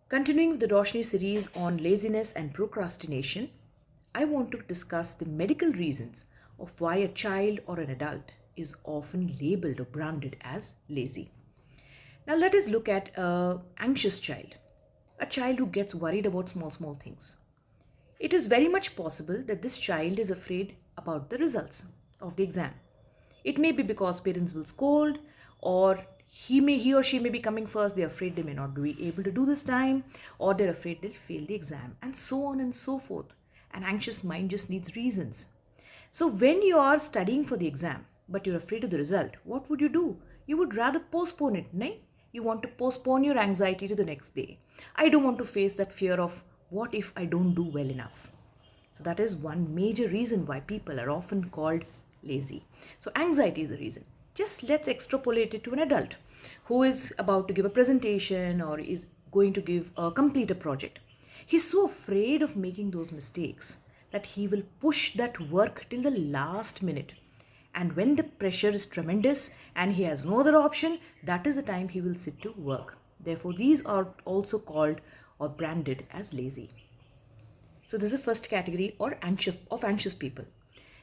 Continuing with the Roshni series on laziness and procrastination, I want to discuss the medical reasons of why a child or an adult is often labeled or branded as lazy. Now let us look at an anxious child, a child who gets worried about small things. It is very much possible that this child is afraid about the results of the exam. It may be because parents will scold, or he or she may be coming first, they're afraid they may not be able to do this time, or they're afraid they'll fail the exam, and so on and so forth. An anxious mind just needs reasons. So when you are studying for the exam, but you're afraid of the result, what would you do? You would rather postpone it, nay? You want to postpone your anxiety to the next day. I don't want to face that fear of what if I don't do well enough. So that is one major reason why people are often called lazy. So anxiety is the reason. Just let's extrapolate it to an adult who is about to give a presentation or is going to complete a project. He's so afraid of making those mistakes that he will push that work till the last minute. And when the pressure is tremendous and he has no other option, that is the time he will sit to work. Therefore, these are also called or branded as lazy. So this is the first category of anxious people.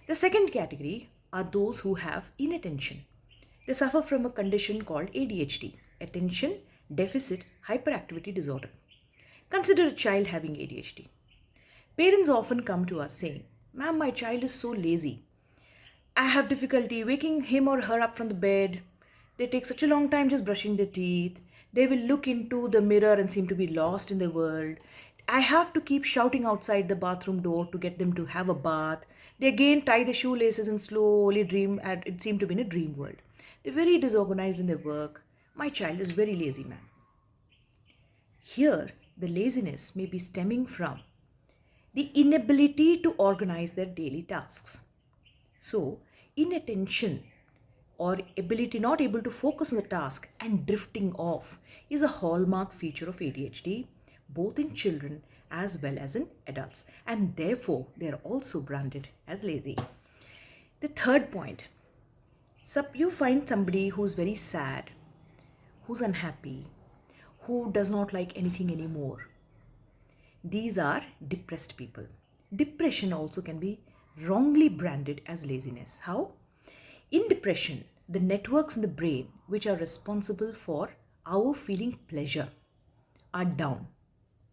The second category are those who have inattention. They suffer from a condition called ADHD, Attention Deficit Hyperactivity Disorder. Consider a child having ADHD. Parents often come to us saying, "Ma'am, my child is so lazy. I have difficulty waking him or her up from the bed. They take such a long time just brushing their teeth. They will look into the mirror and seem to be lost in the world. I have to keep shouting outside the bathroom door to get them to have a bath. They again tie the shoelaces and slowly dream, and it seemed to be in a dream world. They're very disorganized in their work. My child is very lazy, ma'am." Here, the laziness may be stemming from the inability to organize their daily tasks. So, inattention or ability not able to focus on the task and drifting off is a hallmark feature of ADHD, both in children as well as in adults, and therefore they are also branded as lazy. The third point, you find somebody who's very sad, who's unhappy, who does not like anything anymore. These are depressed people. Depression also can be wrongly branded as laziness. How? In depression, the networks in the brain which are responsible for our feeling pleasure are down.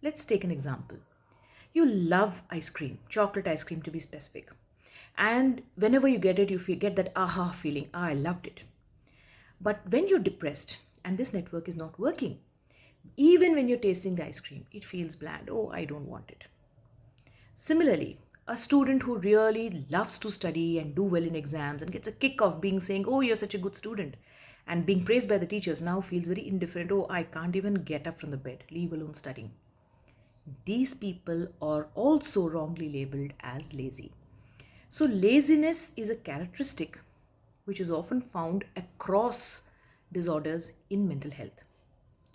Let's take an example. You love ice cream, chocolate ice cream to be specific. And whenever you get it, you get that aha feeling, I loved it. But when you're depressed and this network is not working, even when you're tasting the ice cream, it feels bland. Oh, I don't want it. Similarly, a student who really loves to study and do well in exams and gets a kick of being saying, "Oh, you're such a good student," and being praised by the teachers, now feels very indifferent. "Oh, I can't even get up from the bed, leave alone studying." These people are also wrongly labeled as lazy. So laziness is a characteristic which is often found across disorders in mental health.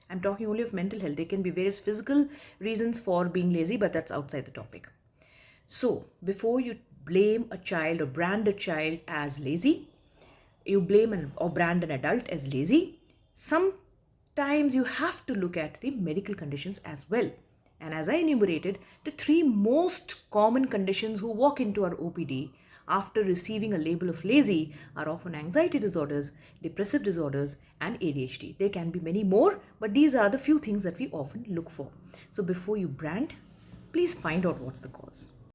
I'm talking only of mental health. There can be various physical reasons for being lazy, but that's outside the topic. So before you blame a child or brand a child as lazy, you blame or brand an adult as lazy, sometimes you have to look at the medical conditions as well. And as I enumerated, the three most common conditions who walk into our OPD after receiving a label of lazy are often anxiety disorders, depressive disorders, and ADHD. There can be many more, but these are the few things that we often look for. So before you brand, please find out what's the cause.